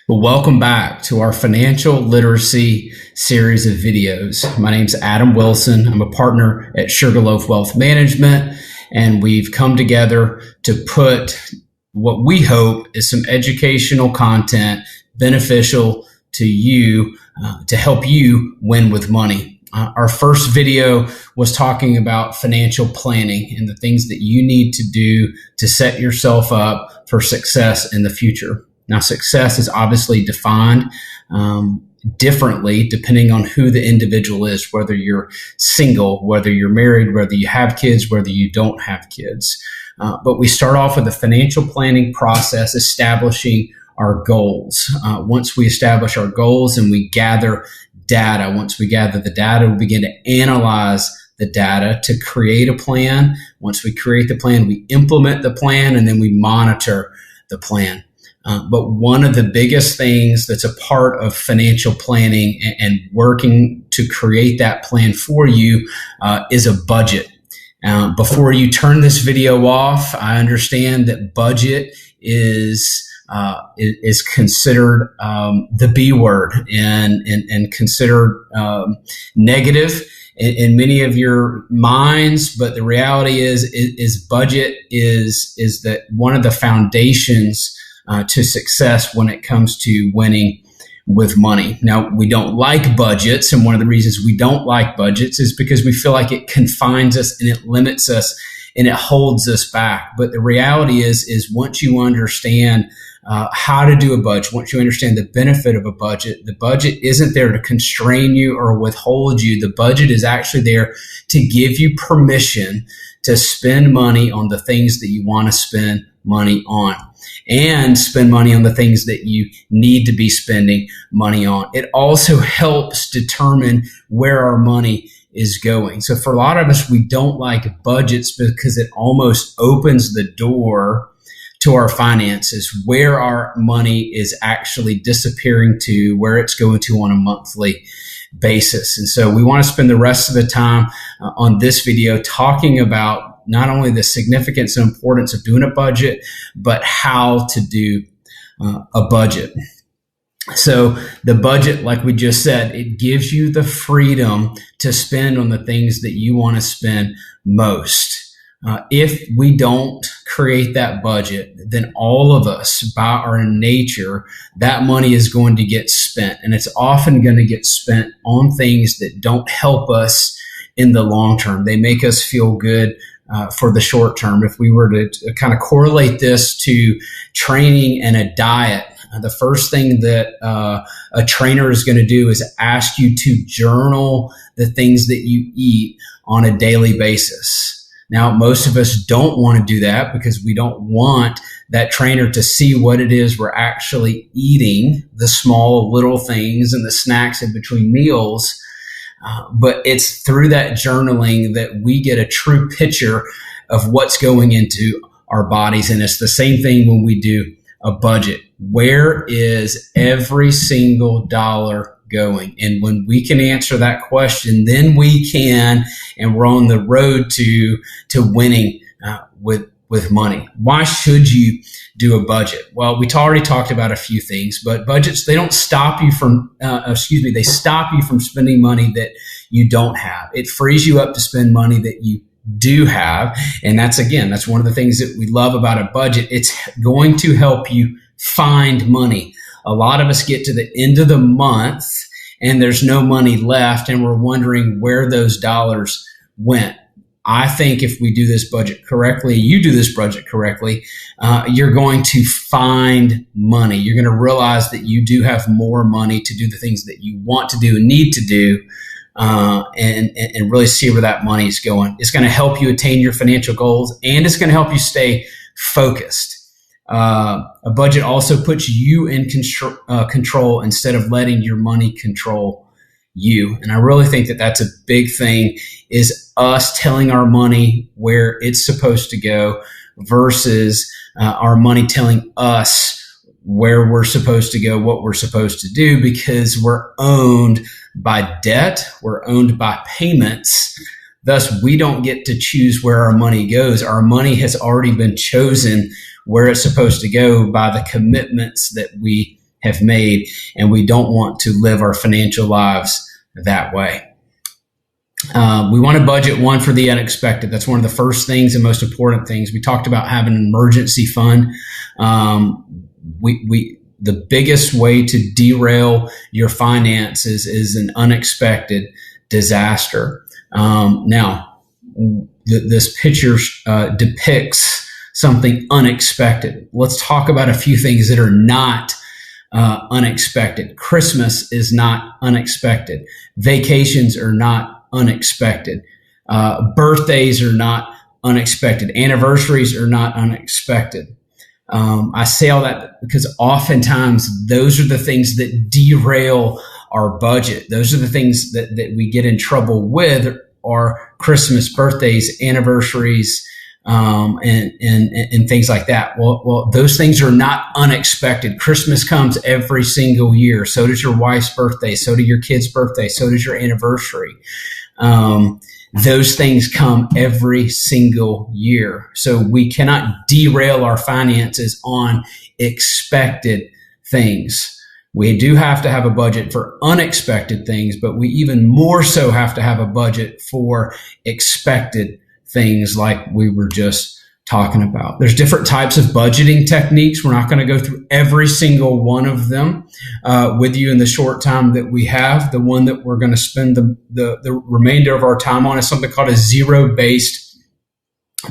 Well, welcome back to our financial literacy series of videos. My name's Adam Wilson. I'm a partner at Sugarloaf Wealth Management, and we've come together to put what we hope is some educational content beneficial to you to help you win with money. Our first video was talking about financial planning and the things that you need to do to set yourself up for success in the future. Now, success is obviously defined differently depending on who the individual is, whether you're single, whether you're married, whether you have kids, whether you don't have kids. But we start off with the financial planning process, establishing our goals. Once we establish our goals and we gather data, once we gather the data, we begin to analyze the data to create a plan. Once we create the plan, we implement the plan, and then we monitor the plan. But one of the biggest things that's a part of financial planning and working to create that plan for you is a budget. Before you turn this video off, I understand that budget is considered the B word and considered negative in many of your minds, but the reality is budget is that one of the foundations to success when it comes to winning with money. Now, we don't like budgets, and one of the reasons we don't like budgets is because we feel like it confines us and it limits us and it holds us back. But the reality is once you understand how to do a budget, once you understand the benefit of a budget, the budget isn't there to constrain you or withhold you. The budget is actually there to give you permission to spend money on the things that you want to spend money on, and spend money on the things that you need to be spending money on. It also helps determine where our money is going. So for a lot of us, we don't like budgets because it almost opens the door to our finances, where our money is actually disappearing to, where it's going to on a monthly basis. And so we want to spend the rest of the time on this video talking about not only the significance and importance of doing a budget, but how to do a budget. So the budget, like we just said, it gives you the freedom to spend on the things that you want to spend most. If we don't create that budget, then all of us, by our nature, that money is going to get spent. And it's often going to get spent on things that don't help us in the long term. They make us feel good for the short term. If we were to kind of correlate this to training and a diet, the first thing that a trainer is going to do is ask you to journal the things that you eat on a daily basis. Now, most of us don't want to do that because we don't want that trainer to see what it is we're actually eating, the small little things and the snacks in between meals. But it's through that journaling that we get a true picture of what's going into our bodies. And it's the same thing when we do a budget. Where is every single dollar going? And when we can answer that question, then we can, and we're on the road to winning with money. Why should you do a budget? Well, we already talked about a few things, but budgets, they don't stop you from, they stop you from spending money that you don't have. It frees you up to spend money that you do have. And that's one of the things that we love about a budget. It's going to help you find money. A lot of us get to the end of the month and there's no money left, and we're wondering where those dollars went. I think if we do this budget correctly, you do this budget correctly, you're going to find money. You're going to realize that you do have more money to do the things that you want to do and need to do, and really see where that money is going. It's going to help you attain your financial goals, and it's going to help you stay focused. A budget also puts you in control instead of letting your money control you. And I really think that that's a big thing, is us telling our money where it's supposed to go versus our money telling us where we're supposed to go, what we're supposed to do, because we're owned by debt, we're owned by payments. Thus, we don't get to choose where our money goes. Our money has already been chosen where it's supposed to go by the commitments that we have made, and we don't want to live our financial lives that way. We want to budget one for the unexpected. That's one of the first things and most important things. We talked about having an emergency fund. The biggest way to derail your finances is an unexpected disaster. This picture depicts something unexpected. Let's talk about a few things that are not unexpected. Christmas is not unexpected. Vacations are not unexpected. Birthdays are not unexpected. Anniversaries are not unexpected. I say all that because oftentimes those are the things that derail our budget. Those are the things that we get in trouble with, are Christmas, birthdays, anniversaries, and things like that. Well, those things are not unexpected. Christmas comes every single year. So does your wife's birthday. So do your kid's birthday. So does your anniversary. Those things come every single year. So we cannot derail our finances on expected things. We do have to have a budget for unexpected things, but we even more so have to have a budget for expected things like we were just talking about. There's different types of budgeting techniques. We're not going to go through every single one of them with you in the short time that we have. The one that we're going to spend the remainder of our time on is something called a zero-based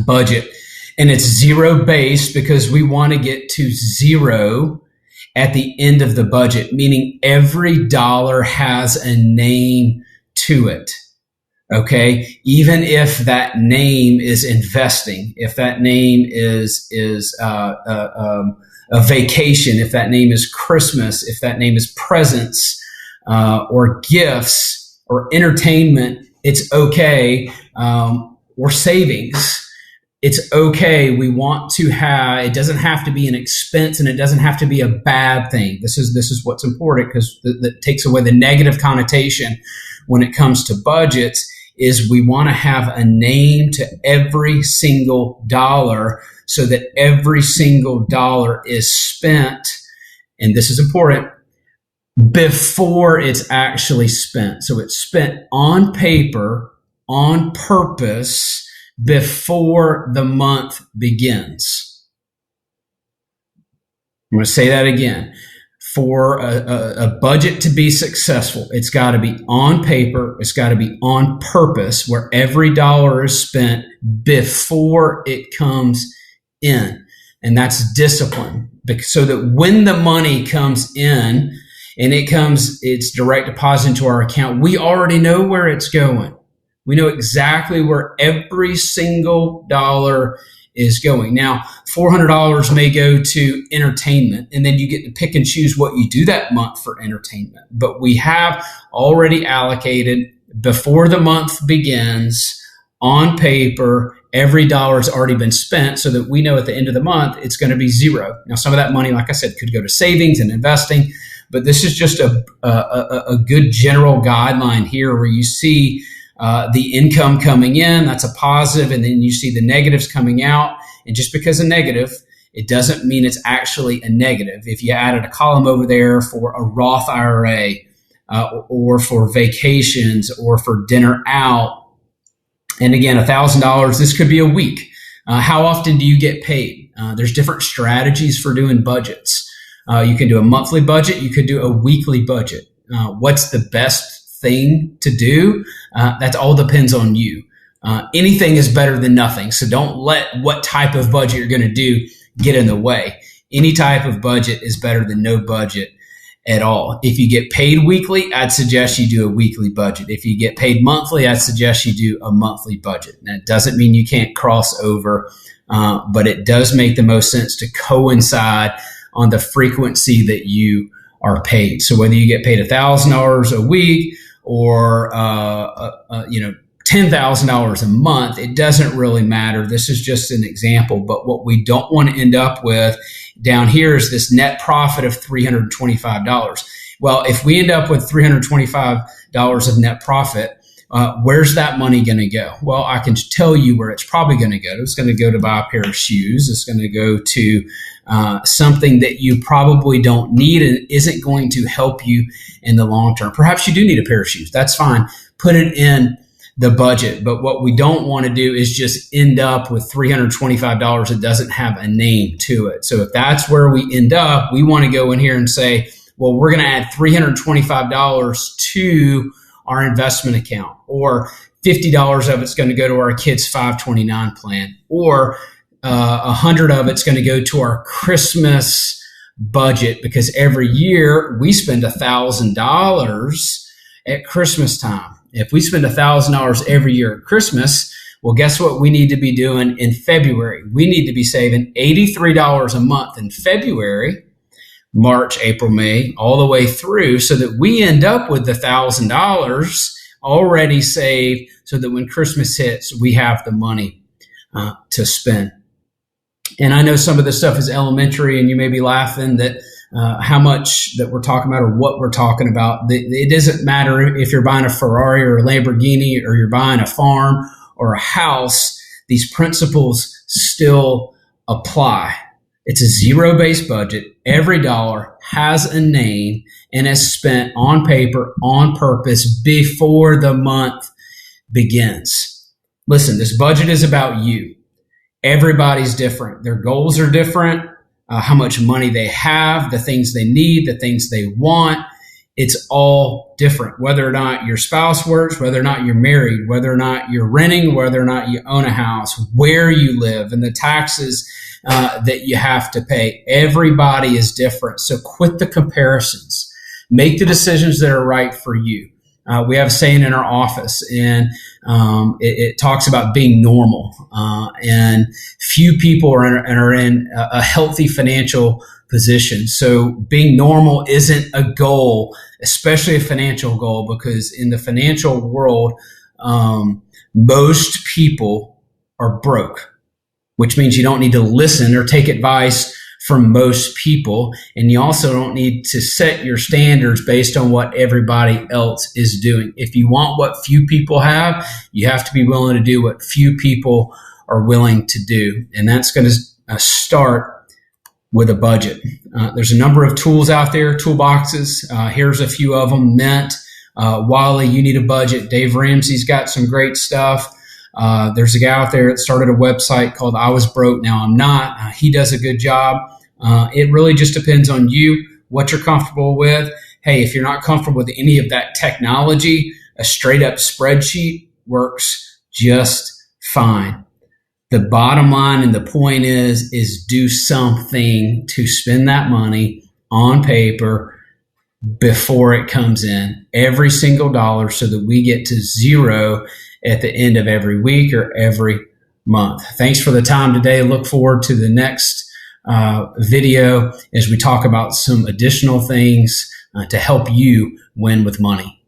budget. And it's zero-based because we want to get to zero at the end of the budget, meaning every dollar has a name to it. Okay, even if that name is investing, if that name is a vacation, if that name is Christmas, if that name is presents or gifts or entertainment, it's okay. Or savings, it's okay. We want to have. It doesn't have to be an expense, and it doesn't have to be a bad thing. This is what's important, because that takes away the negative connotation when it comes to budgets. Is we want to have a name to every single dollar so that every single dollar is spent, and this is important, before it's actually spent. So it's spent on paper, on purpose, before the month begins. I'm going to say that again. For a budget to be successful, it's got to be on paper, it's got to be on purpose, where every dollar is spent before it comes in. And that's discipline. So that when the money comes in and it's direct deposit into our account, we already know where it's going. We know exactly where every single dollar is going. Now, $400 may go to entertainment, and then you get to pick and choose what you do that month for entertainment. But we have already allocated, before the month begins, on paper, every dollar's already been spent, so that we know at the end of the month it's going to be zero. Now, some of that money, like I said, could go to savings and investing, but this is just a good general guideline here, where you see the income coming in, that's a positive, and then you see the negatives coming out. And just because a negative, it doesn't mean it's actually a negative. If you added a column over there for a Roth IRA or for vacations or for dinner out, and again, $1,000, this could be a week. How often do you get paid? There's different strategies for doing budgets. You can do a monthly budget. You could do a weekly budget. What's the best thing to do? That all depends on you. Anything is better than nothing. So don't let what type of budget you're going to do get in the way. Any type of budget is better than no budget at all. If you get paid weekly, I'd suggest you do a weekly budget. If you get paid monthly, I'd suggest you do a monthly budget. Now, it doesn't mean you can't cross over, but it does make the most sense to coincide on the frequency that you are paid. So whether you get paid $1,000 a week or $10,000 a month, it doesn't really matter. This is just an example. But what we don't want to end up with down here is this net profit of $325. Well, if we end up with $325 of net profit, Where's that money going to go? Well, I can tell you where it's probably going to go. It's going to go to buy a pair of shoes. It's going to go to something that you probably don't need and isn't going to help you in the long term. Perhaps you do need a pair of shoes. That's fine. Put it in the budget. But what we don't want to do is just end up with $325 that doesn't have a name to it. So if that's where we end up, we want to go in here and say, well, we're going to add $325 to our investment account, or $50 of it's going to go to our kids' 529 plan, or $100 of it's going to go to our Christmas budget, because every year we spend $1,000 at Christmas time. If we spend $1,000 every year at Christmas, well, guess what we need to be doing in February? We need to be saving $83 a month in February, March, April, May, all the way through, so that we end up with the $1,000 already saved, so that when Christmas hits, we have the money to spend. And I know some of this stuff is elementary, and you may be laughing that how much that we're talking about or what we're talking about. It doesn't matter if you're buying a Ferrari or a Lamborghini, or you're buying a farm or a house. These principles still apply. It's a zero-based budget. Every dollar has a name and is spent on paper, on purpose, before the month begins. Listen, this budget is about you. Everybody's different. Their goals are different. How much money they have, the things they need, the things they want. It's all different. Whether or not your spouse works, whether or not you're married, whether or not you're renting, whether or not you own a house, where you live, and the taxes that you have to pay. Everybody is different. So quit the comparisons. Make the decisions that are right for you. We have a saying in our office, and it talks about being normal. And few people are in a healthy financial position. So being normal isn't a goal, especially a financial goal, because in the financial world, most people are broke, which means you don't need to listen or take advice from most people. And you also don't need to set your standards based on what everybody else is doing. If you want what few people have, you have to be willing to do what few people are willing to do. And that's going to start with a budget. There's a number of tools out there, toolboxes. Here's a few of them. Mint, Wally, You Need a Budget. Dave Ramsey's got some great stuff. There's a guy out there that started a website called I Was Broke, Now I'm Not. He does a good job. It really just depends on you, what you're comfortable with. Hey, if you're not comfortable with any of that technology, a straight up spreadsheet works just fine. The bottom line and the point is do something to spend that money on paper before it comes in, every single dollar, so that we get to zero at the end of every week or every month. Thanks for the time today. Look forward to the next video as we talk about some additional things to help you win with money.